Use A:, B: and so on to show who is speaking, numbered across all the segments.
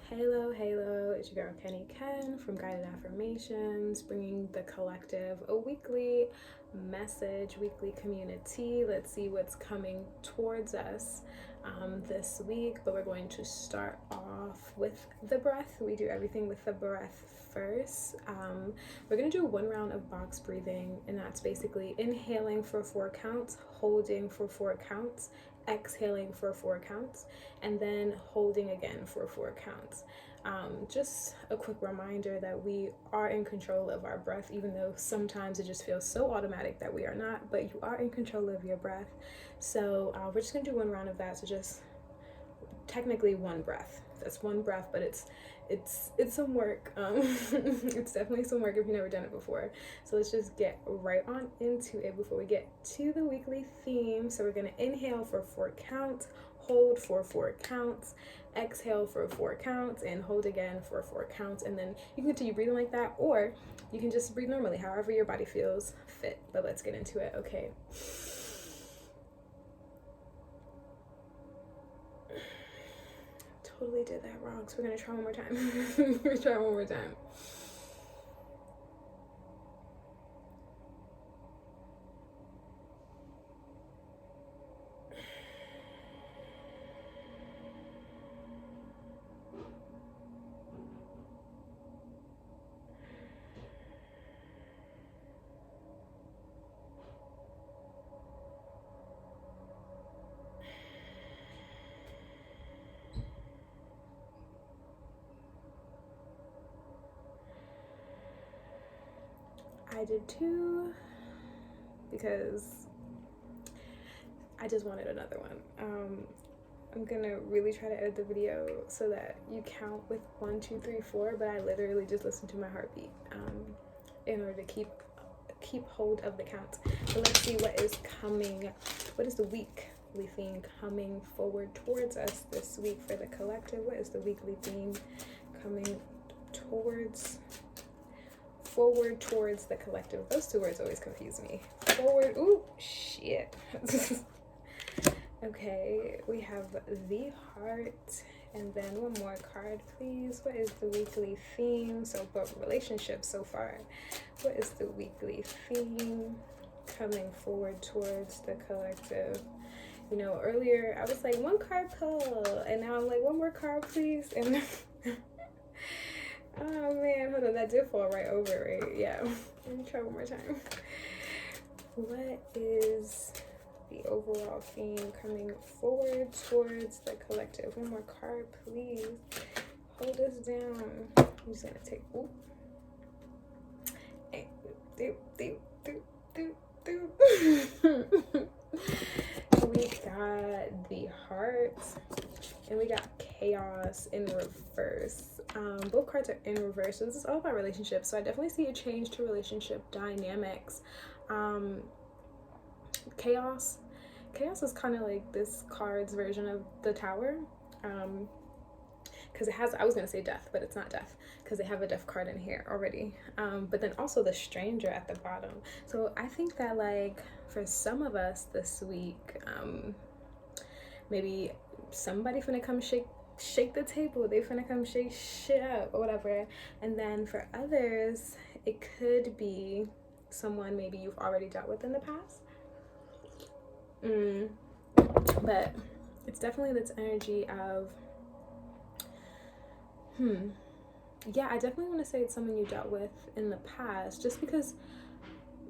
A: Halo, it's your girl Kenny Ken from Guided Affirmations, bringing the collective a weekly message, weekly community. Let's see what's coming towards us this week, but we're going to start off with the breath. We do everything with the breath first. We're going to do one round of box breathing, and that's basically inhaling for 4 counts, holding for 4 counts, exhaling for 4 counts, and then holding again for 4 counts. Just a quick reminder that we are in control of our breath, even though sometimes it just feels so automatic that we are not, but you are in control of your breath. So we're just gonna do one round of that. So just technically one breath. That's one breath, but it's some work. It's definitely some work if you've never done it before. So let's just get right on into it before we get to the weekly theme. So we're gonna inhale for 4 counts, hold for 4 counts, exhale for 4 counts, and hold again for 4 counts. And then you can continue breathing like that, or you can just breathe normally, however your body feels fit. But let's get into it. Okay. Totally did that wrong, so we're gonna try one more time. We're try one more time. I did too, because I just wanted another one. I'm gonna really try to edit the video so that you count with 1, 2, 3, 4, but I literally just listen to my heartbeat in order to keep hold of the count. So let's see what is coming. What is the weekly theme coming forward towards us this week for the collective? What is the weekly theme coming forward towards the collective? Those 2 words always confuse me. Forward, ooh, shit. Okay, we have the heart, and then one more card, please. What is the weekly theme? So, but relationships so far. What is the weekly theme coming forward towards the collective? You know, earlier I was like, 1 card pull, and now I'm like, 1 more card, please. And oh man, hold on, that did fall right over, right? Yeah. Let me try one more time. What is the overall theme coming forward towards the collective? 1 more card, please. Hold us down. I'm just gonna take. Ooh. We got the heart, and we got chaos in reverse. Both cards are in reverse, so this is all about relationships. So I definitely see a change to relationship dynamics. Chaos is kind of like this card's version of the Tower, because it has, I was gonna say death, but it's not death, because they have a death card in here already. But then also the stranger at the bottom. So I think that, like, for some of us this week, maybe somebody finna come shake the table, they finna come shake shit up or whatever. And then for others, it could be someone maybe you've already dealt with in the past. But it's definitely this energy of yeah, I definitely want to say it's someone you dealt with in the past, just because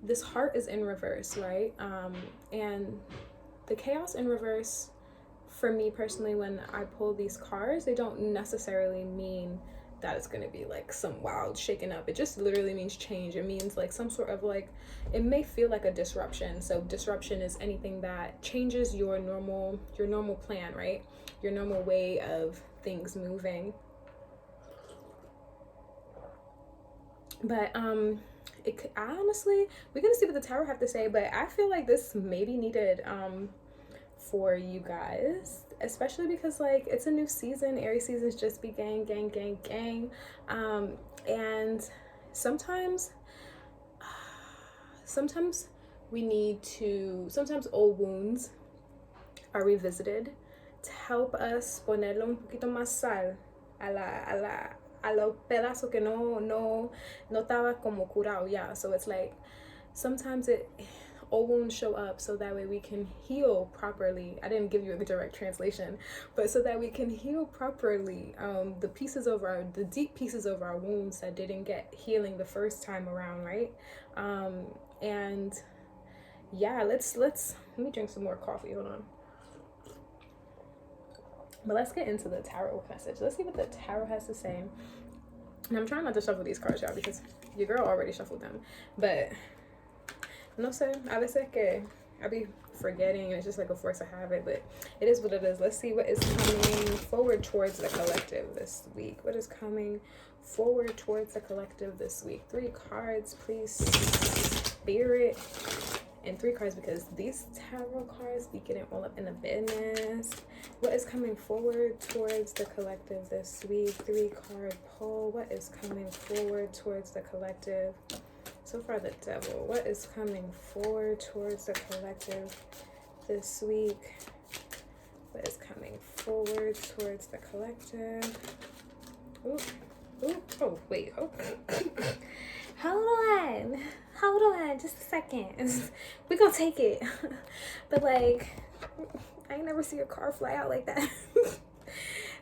A: this heart is in reverse, right? And the chaos in reverse, for me personally, when I pull these cards, they don't necessarily mean that it's going to be like some wild shaking up. It just literally means change. It means like some sort of, like, it may feel like a disruption. So disruption is anything that changes your normal plan, right? Your normal way of things moving. But honestly, we're gonna see what the Tower have to say, but I feel like this may be needed for you guys, especially because, like, it's a new season. Aries season's just began, gang. And sometimes we need to, sometimes old wounds are revisited to help us ponerle un poquito más sal a los pedazos que no estaba como curado. Yeah, so it's like sometimes old wounds show up so that way we can heal properly. I didn't give you a direct translation, but so that we can heal properly the deep pieces of our wounds that didn't get healing the first time around, right? And yeah, let me drink some more coffee. Hold on. But let's get into the tarot message. Let's see what the tarot has to say. And I'm trying not to shuffle these cards, y'all, because your girl already shuffled them. But no sé, a veces que I be forgetting and it's just like a force of habit, but it is what it is. Let's see what is coming forward towards the collective this week. What is coming forward towards the collective this week? 3 cards, please, Spirit. And 3 cards because these tarot cards be getting all up in the business. What is coming forward towards the collective this week? 3 card pull. What is coming forward towards the collective? So far, the Devil. What is coming forward towards the collective this week? What is coming forward towards the collective? Ooh. Ooh. Oh, wait. Oh. Hold on. Just a second. We're going to take it. But, like, I ain't never see a car fly out like that.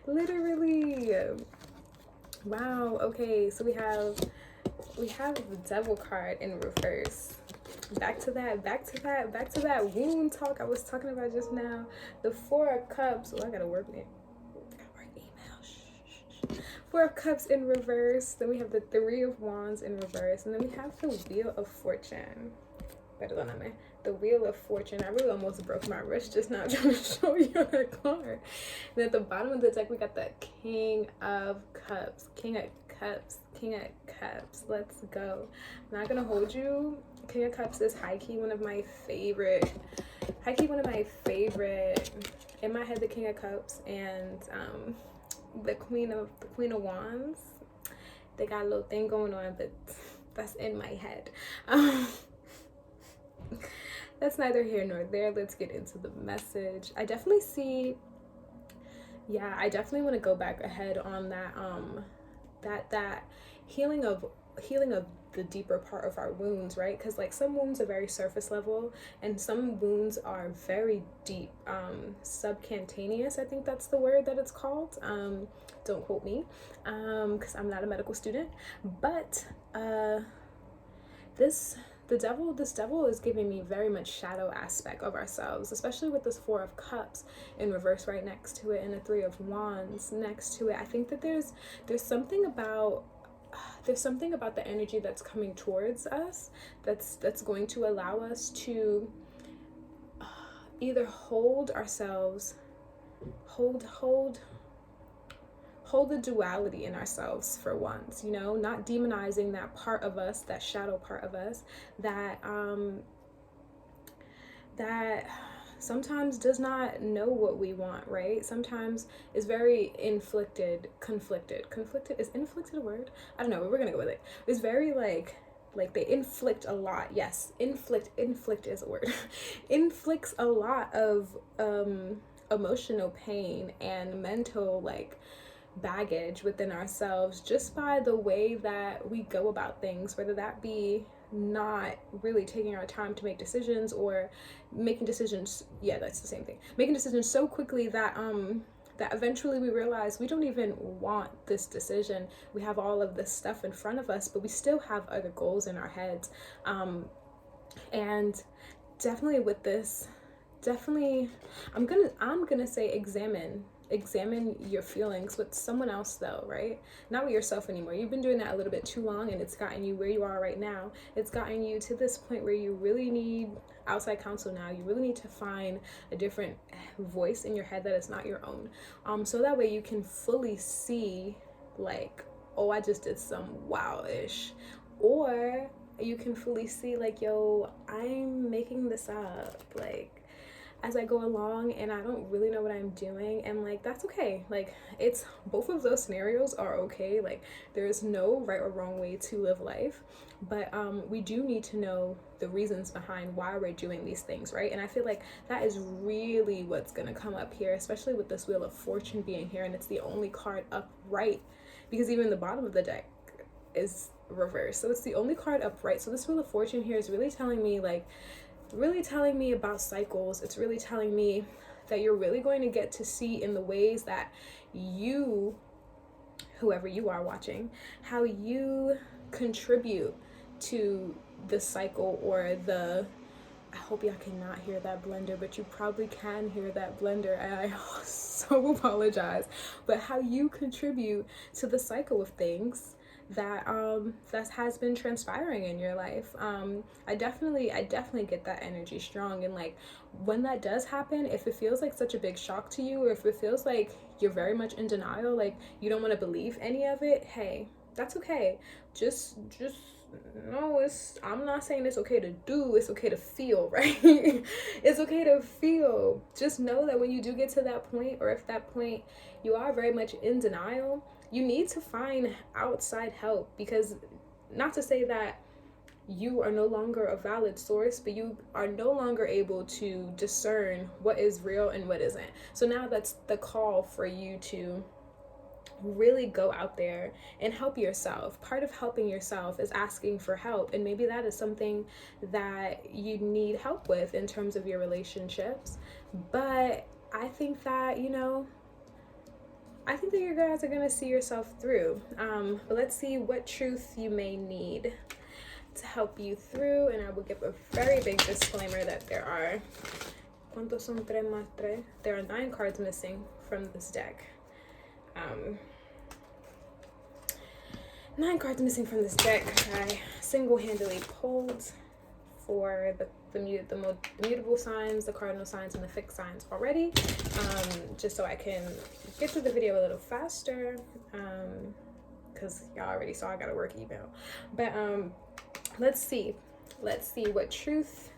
A: Literally. Wow. Okay. So we have the Devil card in reverse. Back to that wound talk I was talking about just now. The 4 of Cups. Oh, I gotta work it. Email. 4 of Cups in reverse. Then we have the 3 of Wands in reverse. And then we have the Wheel of Fortune. Perdóname. The Wheel of Fortune. I really almost broke my wrist just now trying to show you that card. And at the bottom of the deck, we got the King of Cups. King of Cups. Let's go. I'm not gonna hold you. King of Cups is high-key one of my favorite. In my head, the King of Cups and the Queen of Wands. They got a little thing going on, but that's in my head. That's neither here nor there. Let's get into the message. I definitely see. Yeah, I definitely want to go back ahead on that. That healing of the deeper part of our wounds, right? Because like some wounds are very surface level and some wounds are very deep, subcutaneous, I think that's the word that it's called. Don't quote me, because I'm not a medical student, but this devil is giving me very much shadow aspect of ourselves, especially with this 4 of Cups in reverse right next to it and the 3 of Wands next to it. I think that there's something about the energy that's coming towards us that's going to allow us to either hold the duality in ourselves for once, you know, not demonizing that part of us, that shadow part of us that sometimes does not know what we want, right? Sometimes is very conflicted. Is inflicted a word? I don't know, but we're gonna go with it. It's very like they inflict a lot. Yes, inflict is a word. Inflicts a lot of emotional pain and mental baggage within ourselves just by the way that we go about things, whether that be not really taking our time to make decisions or making decisions, yeah, that's the same thing, making decisions so quickly that that eventually we realize we don't even want this decision. We have all of this stuff in front of us, but we still have other goals in our heads. And definitely with this, I'm gonna say examine your feelings with someone else though, right? Not with yourself anymore. You've been doing that a little bit too long and it's gotten you where you are right now. It's gotten you to this point where you really need outside counsel now. You really need to find a different voice in your head that is not your own. So that way you can fully see oh, I just did some wow-ish. Or you can fully see yo, I'm making this up. as I go along and I don't really know what I'm doing, and like that's okay. Like it's both of those scenarios are okay. Like there's no right or wrong way to live life, but we do need to know the reasons behind why we're doing these things, right? And I feel like that is really what's gonna come up here, especially with this Wheel of Fortune being here, and it's the only card upright, because even the bottom of the deck is reversed, so it's the only card upright. So this Wheel of Fortune here is really telling me, like, really telling me about cycles. It's really telling me that you're really going to get to see in the ways that you, whoever you are watching, how you contribute to the cycle or the, I hope y'all cannot hear that blender, but you probably can hear that blender, and I so apologize, but how you contribute to the cycle of things that that has been transpiring in your life. I definitely get that energy strong, and like when that does happen, if it feels like such a big shock to you, or if it feels like you're very much in denial, like you don't want to believe any of it, hey, that's okay. Just no, I'm not saying it's okay to do, it's okay to feel, right? It's okay to feel. Just know that when you do get to that point, or if that point you are very much in denial, you need to find outside help, because not to say that you are no longer a valid source, but you are no longer able to discern what is real and what isn't. So now that's the call for you to really go out there and help yourself. Part of helping yourself is asking for help, and maybe that is something that you need help with in terms of your relationships. But I think that, you know, I think that you guys are going to see yourself through. But let's see what truth you may need to help you through. And I will give a very big disclaimer that there are, ¿cuántos son tres más tres? There are 9 cards missing from this deck. 9 cards missing from this deck. I single-handedly pulled for the mutable signs, the cardinal signs, and the fixed signs already, just so I can get through the video a little faster, because y'all already saw I got a work email. But let's see what truth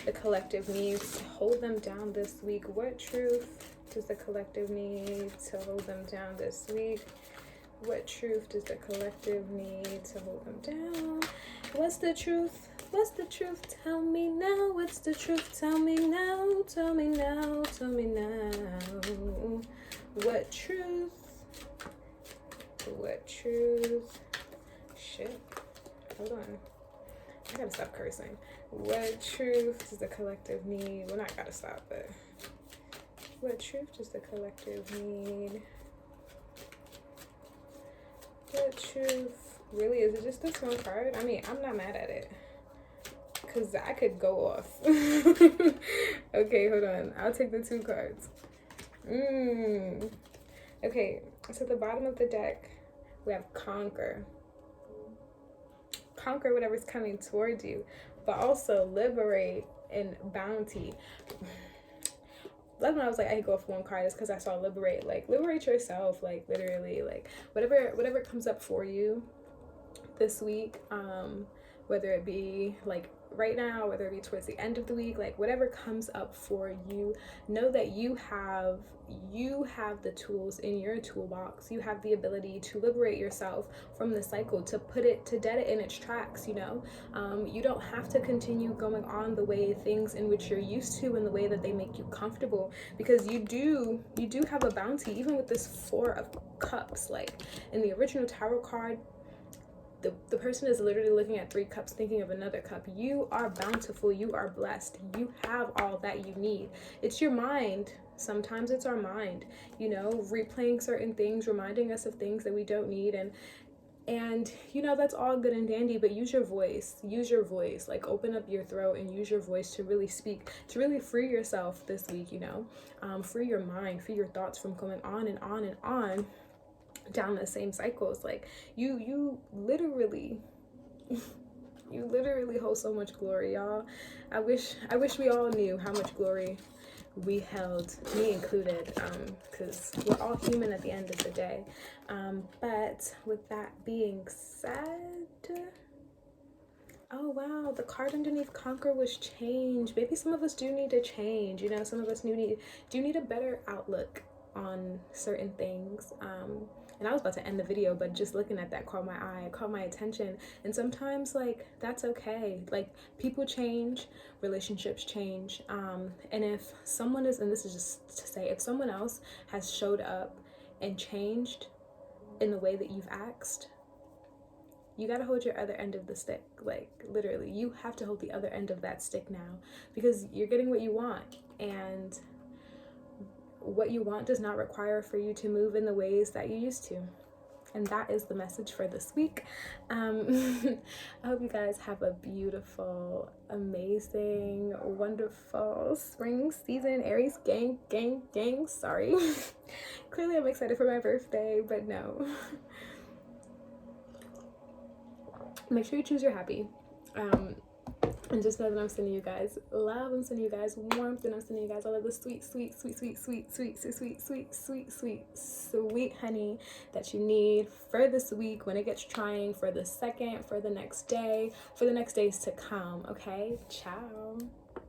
A: the collective needs to hold them down this week. What truth does the collective need to hold them down this week? What truth does the collective need to hold them down? What's the truth? What's the truth? Tell me now. What's the truth? Tell me now. Tell me now. Tell me now. What truth? What truth? Shit. Hold on. I gotta stop cursing. What truth does the collective need? Well, not gotta stop, but what truth does the collective need? What truth? Really, is it just this one card? I mean, I'm not mad at it, because I could go off. Okay, hold on. I'll take the 2 cards. Okay, so at the bottom of the deck, we have conquer. Conquer whatever's coming towards you, but also liberate and bounty. That's when I was like, I could go for 1 card, is because I saw liberate. Like, liberate yourself, like literally, like whatever comes up for you this week, whether it be like right now, whether it be towards the end of the week, like whatever comes up for you, know that you have the tools in your toolbox. You have the ability to liberate yourself from the cycle, to dead it in its tracks, you know. You don't have to continue going on the way things in which you're used to, in the way that they make you comfortable, because you do have a bounty. Even with this 4 of Cups, like in the original tarot card, the person is literally looking at 3 cups, thinking of another cup. You are bountiful. You are blessed. You have all that you need. It's your mind. Sometimes it's our mind, you know, replaying certain things, reminding us of things that we don't need. And you know, that's all good and dandy, but use your voice. Like, open up your throat and use your voice to really speak, to really free yourself this week, you know. Free your mind, free your thoughts from going on and on and on down the same cycles. Like, you literally hold so much glory, y'all. I wish we all knew how much glory we held, me included, because we're all human at the end of the day. But with that being said, Oh wow, the card underneath conquer was change. Maybe some of us do need to change. You know, some of us do need a better outlook on certain things. And I was about to end the video, but just looking at that caught my eye, caught my attention. And sometimes, like, that's okay. Like, people change, relationships change. And if someone is, and this is just to say, if someone else has showed up and changed in the way that you've asked, you got to hold your other end of the stick. Like, literally, you have to hold the other end of that stick now, because you're getting what you want, and what you want does not require for you to move in the ways that you used to. And that is the message for this week. I hope you guys have a beautiful, amazing, wonderful spring season. Aries gang, gang, gang. Sorry. Clearly I'm excited for my birthday, but no. Make sure you choose your happy. And just know that I'm sending you guys love, I'm sending you guys warmth, and I'm sending you guys all of the sweet, sweet, sweet, sweet, sweet, sweet, sweet, sweet, sweet, sweet, sweet, sweet honey that you need for this week when it gets trying, for the second, for the next day, for the next days to come. Okay? Ciao.